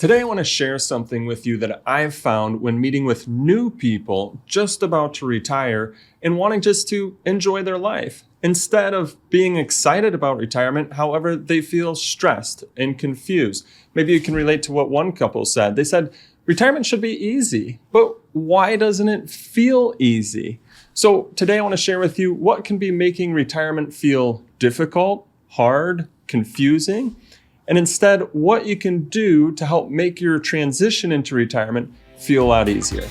Today, I want to share something with you that I've found when meeting with new people just about to retire and wanting just to enjoy their life. Instead of being excited about retirement, however, they feel stressed and confused. Maybe you can relate to what one couple said. They said, retirement should be easy, but why doesn't it feel easy? So today I want to share with you what can be making retirement feel difficult, hard, confusing, and instead what you can do to help make your transition into retirement feel a lot easier.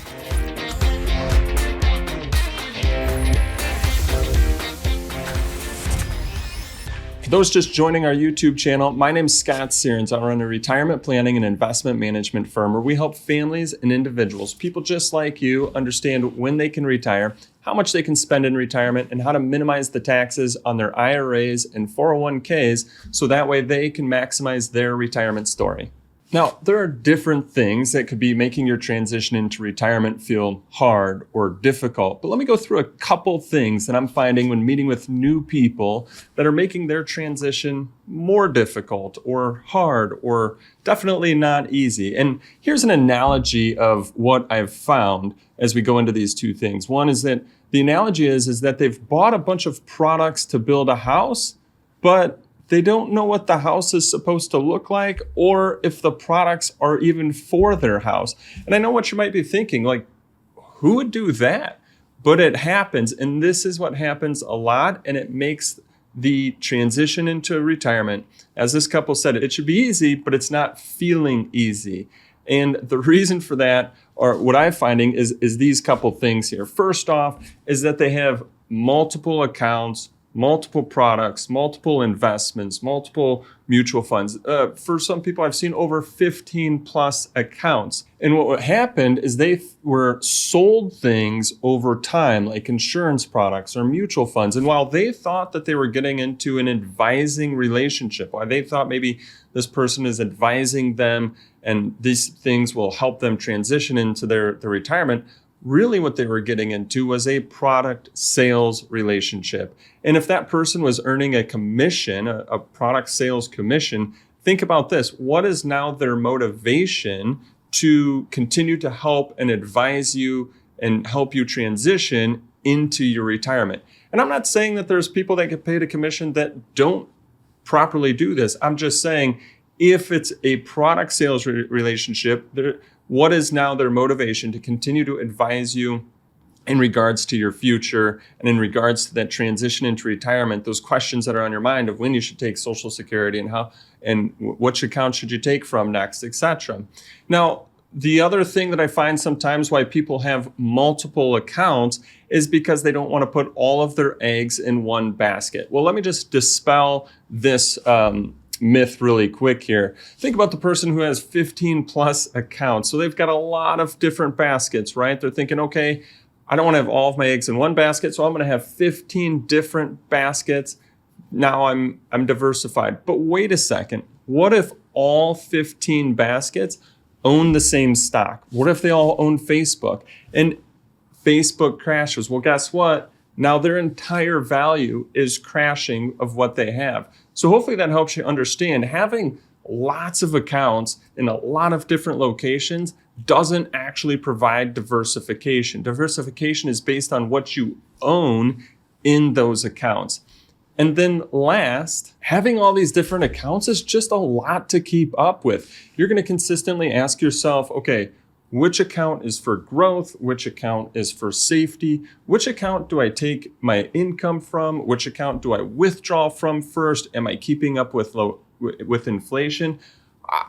For those just joining our YouTube channel, my name's Scott Sierens. I run a retirement planning and investment management firm where we help families and individuals, people just like you, understand when they can retire, how much they can spend in retirement, and how to minimize the taxes on their IRAs and 401ks so that way they can maximize their retirement story. Now, there are different things that could be making your transition into retirement feel hard or difficult, but let me go through a couple things that I'm finding when meeting with new people that are making their transition more difficult or hard or definitely not easy. And here's an analogy of what I've found as we go into these two things. One is that the analogy is that they've bought a bunch of products to build a house, but they don't know what the house is supposed to look like or if the products are even for their house. And I know what you might be thinking, like, who would do that? But it happens, and this is what happens a lot, and it makes the transition into retirement, as this couple said, it should be easy, but it's not feeling easy. And the reason for that, or what I'm finding, is these couple things here. First off, is that they have multiple accounts, multiple products, multiple investments, multiple mutual funds. For some people, I've seen over 15 plus accounts. And what happened is they were sold things over time, like insurance products or mutual funds. And while they thought that they were getting into an advising relationship, while they thought maybe this person is advising them and these things will help them transition into their retirement, really what they were getting into was a product sales relationship. And if that person was earning a commission, a product sales commission, think about this. What is now their motivation to continue to help and advise you and help you transition into your retirement? And I'm not saying that there's people that get paid a commission that don't properly do this. I'm just saying if it's a product sales relationship, what is now their motivation to continue to advise you in regards to your future and in regards to that transition into retirement, those questions that are on your mind of when you should take Social Security and how and which account should you take from next, etc. Now, the other thing that I find sometimes why people have multiple accounts is because they don't want to put all of their eggs in one basket. Well, let me just dispel this myth really quick here. Think about the person who has 15 plus accounts. So they've got a lot of different baskets, right? They're thinking, okay, I don't want to have all of my eggs in one basket, so I'm going to have 15 different baskets. Now I'm diversified. But wait a second. What if all 15 baskets own the same stock? What if they all own Facebook and Facebook crashes? Well, guess what? Now their entire value is crashing of what they have. So hopefully that helps you understand having lots of accounts in a lot of different locations doesn't actually provide diversification. Diversification is based on what you own in those accounts. And then last, having all these different accounts is just a lot to keep up with. You're going to consistently ask yourself, okay, which account is for growth? Which account is for safety? Which account do I take my income from? Which account do I withdraw from first? Am I keeping up with inflation?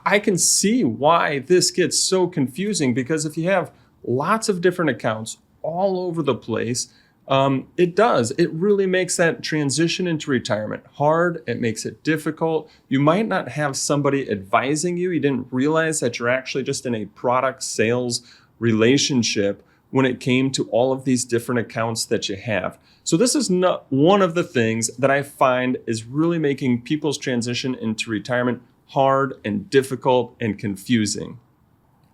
I can see why this gets so confusing because if you have lots of different accounts all over the place, it really makes that transition into retirement hard. It makes it difficult. You might not have somebody advising you. You didn't realize that you're actually just in a product sales relationship when it came to all of these different accounts that you have. So this is not one of the things that I find is really making people's transition into retirement hard and difficult and confusing.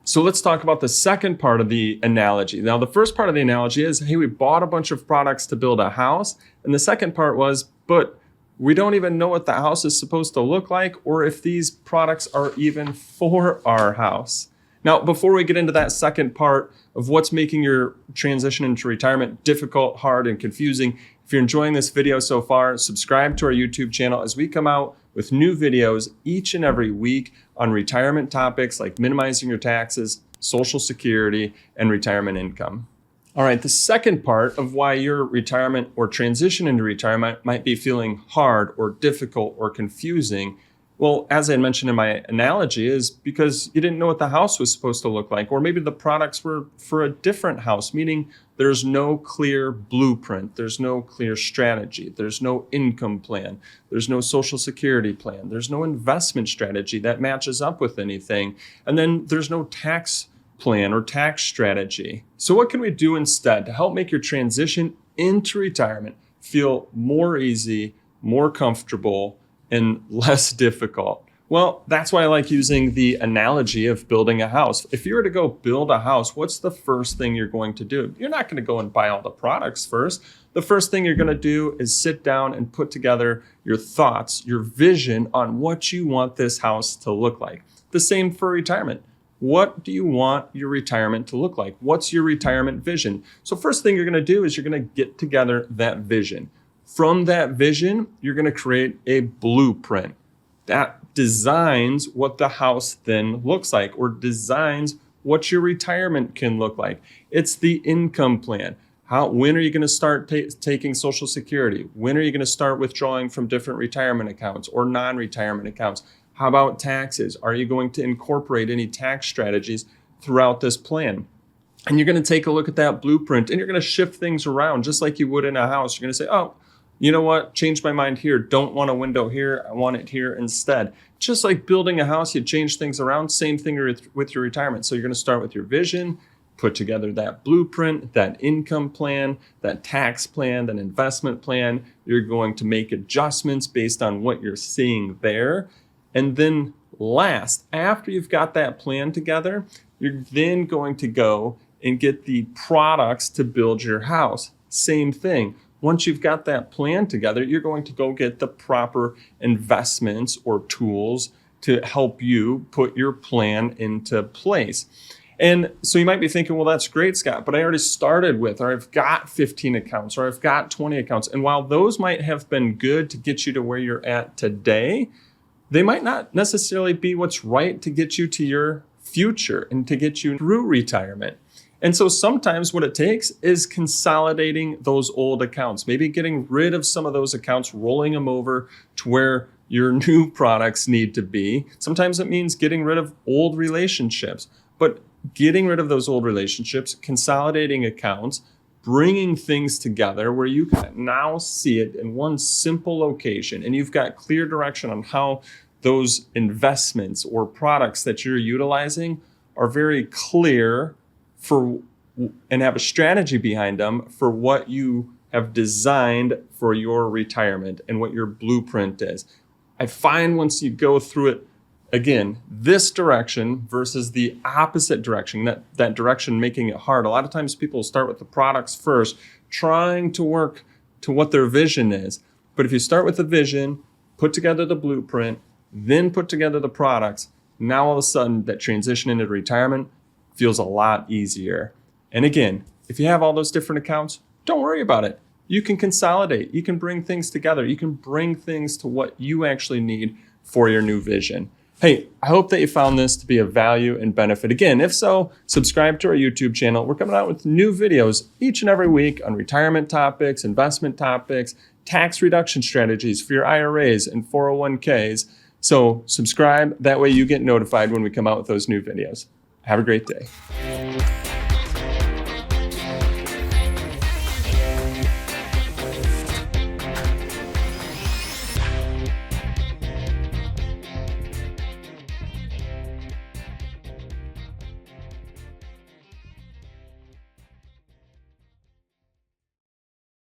So let's talk about the second part of the analogy. Now, the first part of the analogy is, hey, we bought a bunch of products to build a house. And the second part was, but We don't even know what the house is supposed to look like or if these products are even for our house. Now, before we get into that second part of what's making your transition into retirement difficult, hard, and confusing, if you're enjoying this video so far, subscribe to our YouTube channel as we come out with new videos each and every week on retirement topics like minimizing your taxes, Social Security, and retirement income. All right, the second part of why your retirement or transition into retirement might be feeling hard or difficult or confusing, well, as I mentioned in my analogy, is because you didn't know what the house was supposed to look like, or maybe the products were for a different house, meaning there's no clear blueprint, there's no clear strategy, there's no income plan, there's no Social Security plan, there's no investment strategy that matches up with anything, and then there's no tax plan or tax strategy. So what can we do instead to help make your transition into retirement feel more easy, more comfortable, and less difficult? Well, that's why I like using the analogy of building a house. If you were to go build a house, what's the first thing you're going to do? You're not going to go and buy all the products first. The first thing you're going to do is sit down and put together your thoughts, your vision on what you want this house to look like. The same for retirement. What do you want your retirement to look like? What's your retirement vision? So first thing you're going to do is you're going to get together that vision. From that vision, you're going to create a blueprint that designs what the house then looks like, or designs what your retirement can look like. It's the income plan. When are you going to start taking Social Security? When are you going to start withdrawing from different retirement accounts or non-retirement accounts? How about taxes? Are you going to incorporate any tax strategies throughout this plan? And you're going to take a look at that blueprint and you're going to shift things around just like you would in a house. You're going to say, oh, you know what? Change my mind here. Don't want a window here. I want it here instead. Just like building a house, you change things around. Same thing with your retirement. So you're going to start with your vision, put together that blueprint, that income plan, that tax plan, that investment plan. You're going to make adjustments based on what you're seeing there. And then last, after you've got that plan together, you're then going to go and get the products to build your house. Same thing. Once you've got that plan together, you're going to go get the proper investments or tools to help you put your plan into place. And so you might be thinking, well, that's great, Scott, but I already started with, or I've got 15 accounts, or I've got 20 accounts. And while those might have been good to get you to where you're at today, they might not necessarily be what's right to get you to your future and to get you through retirement. And so sometimes what it takes is consolidating those old accounts, maybe getting rid of some of those accounts, rolling them over to where your new products need to be. Sometimes it means getting rid of old relationships, but getting rid of those old relationships, consolidating accounts, bringing things together where you can now see it in one simple location and you've got clear direction on how those investments or products that you're utilizing are very clear and have a strategy behind them for what you have designed for your retirement and what your blueprint is. I find once you go through it, again, this direction versus the opposite direction, that direction making it hard. A lot of times people start with the products first, trying to work to what their vision is. But if you start with the vision, put together the blueprint, then put together the products, now all of a sudden that transition into retirement feels a lot easier. And again, if you have all those different accounts, don't worry about it. You can consolidate. You can bring things together. You can bring things to what you actually need for your new vision. Hey, I hope that you found this to be of value and benefit. Again, if so, subscribe to our YouTube channel. We're coming out with new videos each and every week on retirement topics, investment topics, tax reduction strategies for your IRAs and 401ks. So subscribe. That way you get notified when we come out with those new videos. Have a great day.